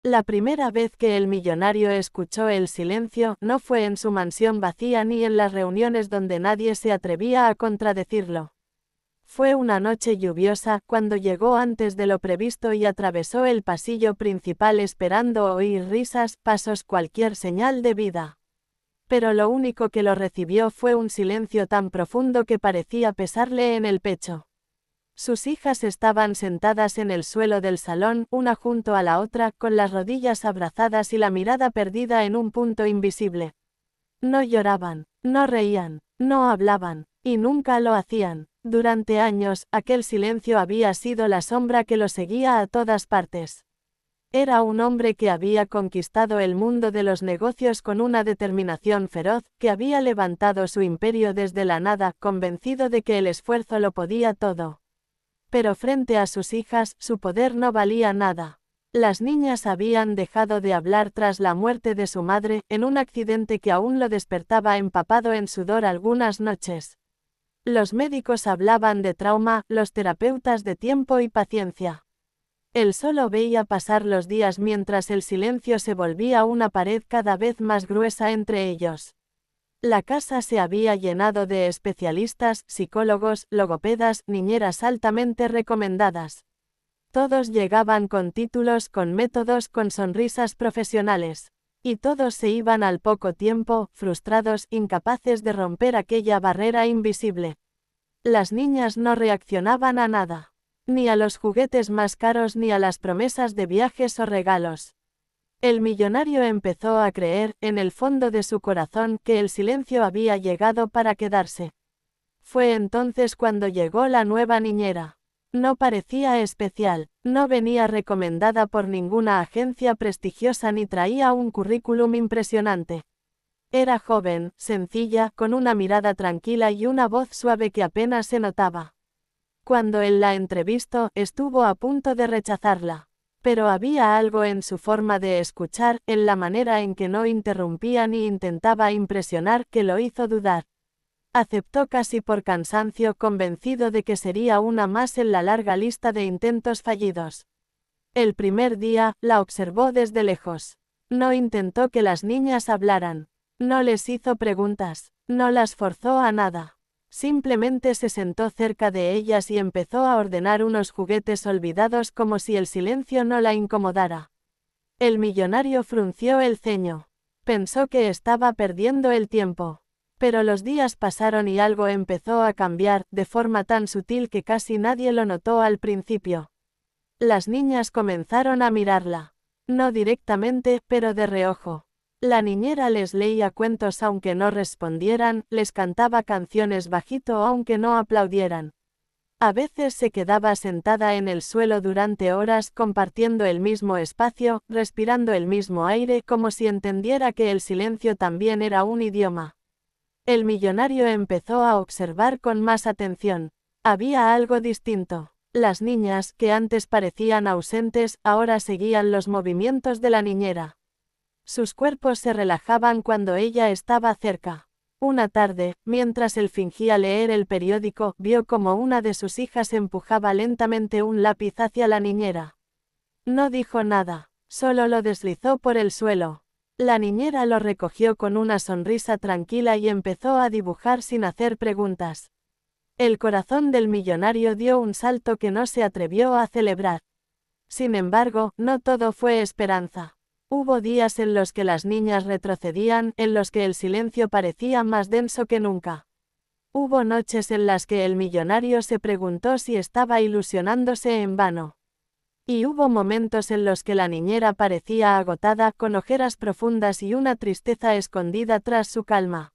La primera vez que el millonario escuchó el silencio no fue en su mansión vacía ni en las reuniones donde nadie se atrevía a contradecirlo. Fue una noche lluviosa cuando llegó antes de lo previsto y atravesó el pasillo principal esperando oír risas, pasos, cualquier señal de vida. Pero lo único que lo recibió fue un silencio tan profundo que parecía pesarle en el pecho. Sus hijas estaban sentadas en el suelo del salón, una junto a la otra, con las rodillas abrazadas y la mirada perdida en un punto invisible. No lloraban, no reían, no hablaban, y nunca lo hacían. Durante años, aquel silencio había sido la sombra que lo seguía a todas partes. Era un hombre que había conquistado el mundo de los negocios con una determinación feroz, que había levantado su imperio desde la nada, convencido de que el esfuerzo lo podía todo. Pero frente a sus hijas, su poder no valía nada. Las niñas habían dejado de hablar tras la muerte de su madre, en un accidente que aún lo despertaba empapado en sudor algunas noches. Los médicos hablaban de trauma, los terapeutas de tiempo y paciencia. Él solo veía pasar los días mientras el silencio se volvía una pared cada vez más gruesa entre ellos. La casa se había llenado de especialistas, psicólogos, logopedas, niñeras altamente recomendadas. Todos llegaban con títulos, con métodos, con sonrisas profesionales. Y todos se iban al poco tiempo, frustrados, incapaces de romper aquella barrera invisible. Las niñas no reaccionaban a nada. Ni a los juguetes más caros ni a las promesas de viajes o regalos. El millonario empezó a creer, en el fondo de su corazón, que el silencio había llegado para quedarse. Fue entonces cuando llegó la nueva niñera. No parecía especial, no venía recomendada por ninguna agencia prestigiosa ni traía un currículum impresionante. Era joven, sencilla, con una mirada tranquila y una voz suave que apenas se notaba. Cuando él la entrevistó, estuvo a punto de rechazarla. Pero había algo en su forma de escuchar, en la manera en que no interrumpía ni intentaba impresionar, que lo hizo dudar. Aceptó casi por cansancio, convencido de que sería una más en la larga lista de intentos fallidos. El primer día, la observó desde lejos. No intentó que las niñas hablaran. No les hizo preguntas. No las forzó a nada. Simplemente se sentó cerca de ellas y empezó a ordenar unos juguetes olvidados como si el silencio no la incomodara. El millonario frunció el ceño. Pensó que estaba perdiendo el tiempo. Pero los días pasaron y algo empezó a cambiar, de forma tan sutil que casi nadie lo notó al principio. Las niñas comenzaron a mirarla. No directamente, pero de reojo. La niñera les leía cuentos aunque no respondieran, les cantaba canciones bajito aunque no aplaudieran. A veces se quedaba sentada en el suelo durante horas compartiendo el mismo espacio, respirando el mismo aire como si entendiera que el silencio también era un idioma. El millonario empezó a observar con más atención. Había algo distinto. Las niñas, que antes parecían ausentes, ahora seguían los movimientos de la niñera. Sus cuerpos se relajaban cuando ella estaba cerca. Una tarde, mientras él fingía leer el periódico, vio como una de sus hijas empujaba lentamente un lápiz hacia la niñera. No dijo nada, solo lo deslizó por el suelo. La niñera lo recogió con una sonrisa tranquila y empezó a dibujar sin hacer preguntas. El corazón del millonario dio un salto que no se atrevió a celebrar. Sin embargo, no todo fue esperanza. Hubo días en los que las niñas retrocedían, en los que el silencio parecía más denso que nunca. Hubo noches en las que el millonario se preguntó si estaba ilusionándose en vano. Y hubo momentos en los que la niñera parecía agotada, con ojeras profundas y una tristeza escondida tras su calma.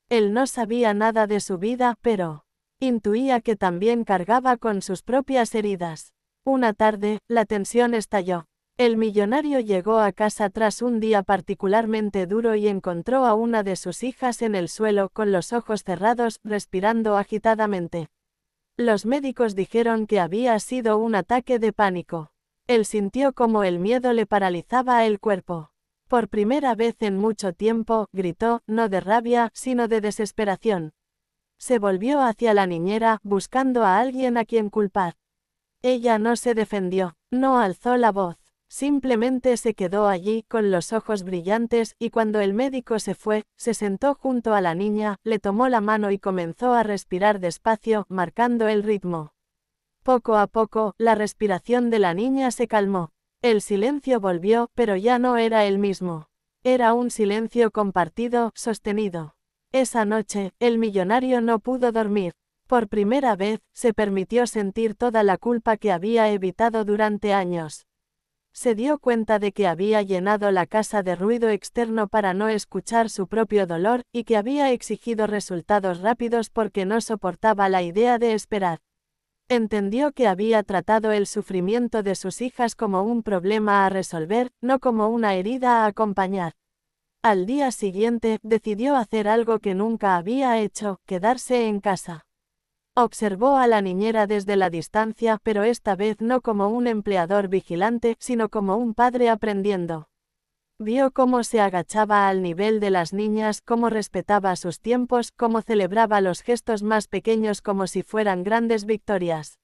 Él no sabía nada de su vida, pero intuía que también cargaba con sus propias heridas. Una tarde, la tensión estalló. El millonario llegó a casa tras un día particularmente duro y encontró a una de sus hijas en el suelo con los ojos cerrados, respirando agitadamente. Los médicos dijeron que había sido un ataque de pánico. Él sintió como el miedo le paralizaba el cuerpo. Por primera vez en mucho tiempo, gritó, no de rabia, sino de desesperación. Se volvió hacia la niñera, buscando a alguien a quien culpar. Ella no se defendió, no alzó la voz. Simplemente se quedó allí con los ojos brillantes y cuando el médico se fue, se sentó junto a la niña, le tomó la mano y comenzó a respirar despacio, marcando el ritmo. Poco a poco, la respiración de la niña se calmó. El silencio volvió, pero ya no era el mismo. Era un silencio compartido, sostenido. Esa noche, el millonario no pudo dormir. Por primera vez, se permitió sentir toda la culpa que había evitado durante años. Se dio cuenta de que había llenado la casa de ruido externo para no escuchar su propio dolor, y que había exigido resultados rápidos porque no soportaba la idea de esperar. Entendió que había tratado el sufrimiento de sus hijas como un problema a resolver, no como una herida a acompañar. Al día siguiente, decidió hacer algo que nunca había hecho, quedarse en casa. Observó a la niñera desde la distancia, pero esta vez no como un empleador vigilante, sino como un padre aprendiendo. Vio cómo se agachaba al nivel de las niñas, cómo respetaba sus tiempos, cómo celebraba los gestos más pequeños como si fueran grandes victorias.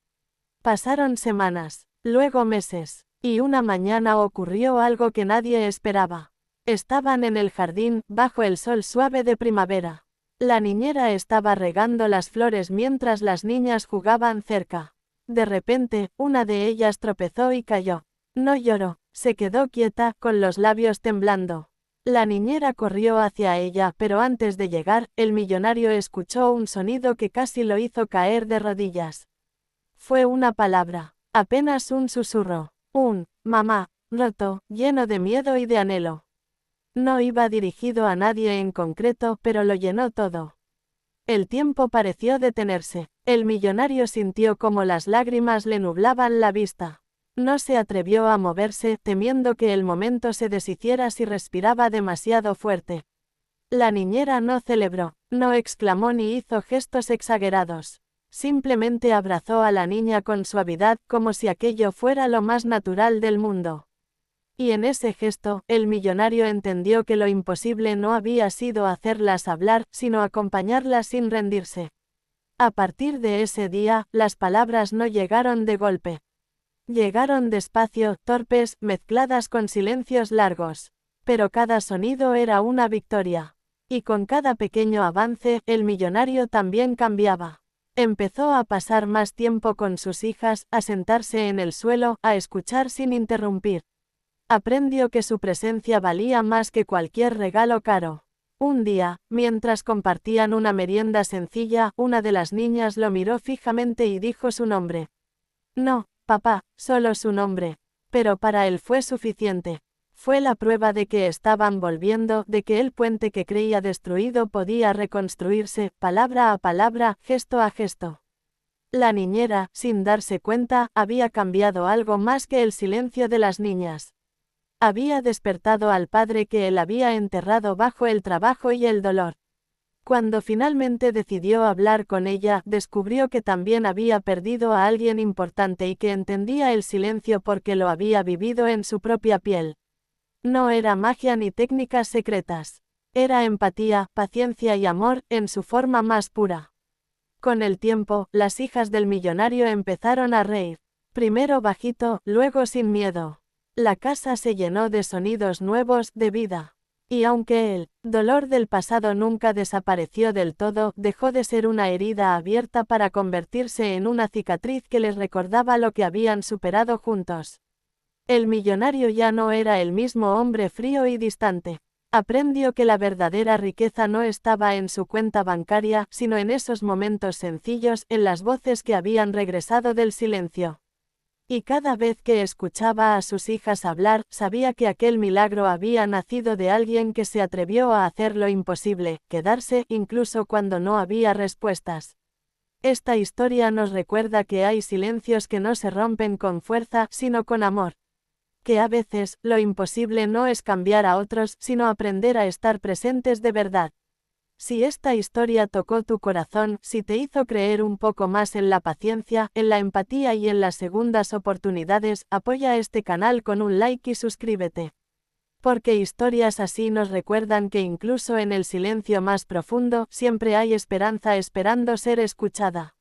Pasaron semanas, luego meses, y una mañana ocurrió algo que nadie esperaba. Estaban en el jardín, bajo el sol suave de primavera. La niñera estaba regando las flores mientras las niñas jugaban cerca. De repente, una de ellas tropezó y cayó. No lloró, se quedó quieta, con los labios temblando. La niñera corrió hacia ella, pero antes de llegar, el millonario escuchó un sonido que casi lo hizo caer de rodillas. Fue una palabra, apenas un susurro, un «mamá», roto, lleno de miedo y de anhelo. No iba dirigido a nadie en concreto, pero lo llenó todo. El tiempo pareció detenerse. El millonario sintió como las lágrimas le nublaban la vista. No se atrevió a moverse, temiendo que el momento se deshiciera si respiraba demasiado fuerte. La niñera no celebró, no exclamó ni hizo gestos exagerados. Simplemente abrazó a la niña con suavidad, como si aquello fuera lo más natural del mundo. Y en ese gesto, el millonario entendió que lo imposible no había sido hacerlas hablar, sino acompañarlas sin rendirse. A partir de ese día, las palabras no llegaron de golpe. Llegaron despacio, torpes, mezcladas con silencios largos. Pero cada sonido era una victoria. Y con cada pequeño avance, el millonario también cambiaba. Empezó a pasar más tiempo con sus hijas, a sentarse en el suelo, a escuchar sin interrumpir. Aprendió que su presencia valía más que cualquier regalo caro. Un día, mientras compartían una merienda sencilla, una de las niñas lo miró fijamente y dijo su nombre. No, papá, solo su nombre. Pero para él fue suficiente. Fue la prueba de que estaban volviendo, de que el puente que creía destruido podía reconstruirse, palabra a palabra, gesto a gesto. La niñera, sin darse cuenta, había cambiado algo más que el silencio de las niñas. Había despertado al padre que él había enterrado bajo el trabajo y el dolor. Cuando finalmente decidió hablar con ella, descubrió que también había perdido a alguien importante y que entendía el silencio porque lo había vivido en su propia piel. No era magia ni técnicas secretas. Era empatía, paciencia y amor, en su forma más pura. Con el tiempo, las hijas del millonario empezaron a reír. Primero bajito, luego sin miedo. La casa se llenó de sonidos nuevos, de vida. Y aunque el dolor del pasado nunca desapareció del todo, dejó de ser una herida abierta para convertirse en una cicatriz que les recordaba lo que habían superado juntos. El millonario ya no era el mismo hombre frío y distante. Aprendió que la verdadera riqueza no estaba en su cuenta bancaria, sino en esos momentos sencillos, en las voces que habían regresado del silencio. Y cada vez que escuchaba a sus hijas hablar, sabía que aquel milagro había nacido de alguien que se atrevió a hacer lo imposible, quedarse incluso cuando no había respuestas. Esta historia nos recuerda que hay silencios que no se rompen con fuerza, sino con amor. Que a veces, lo imposible no es cambiar a otros, sino aprender a estar presentes de verdad. Si esta historia tocó tu corazón, si te hizo creer un poco más en la paciencia, en la empatía y en las segundas oportunidades, apoya este canal con un like y suscríbete. Porque historias así nos recuerdan que incluso en el silencio más profundo, siempre hay esperanza esperando ser escuchada.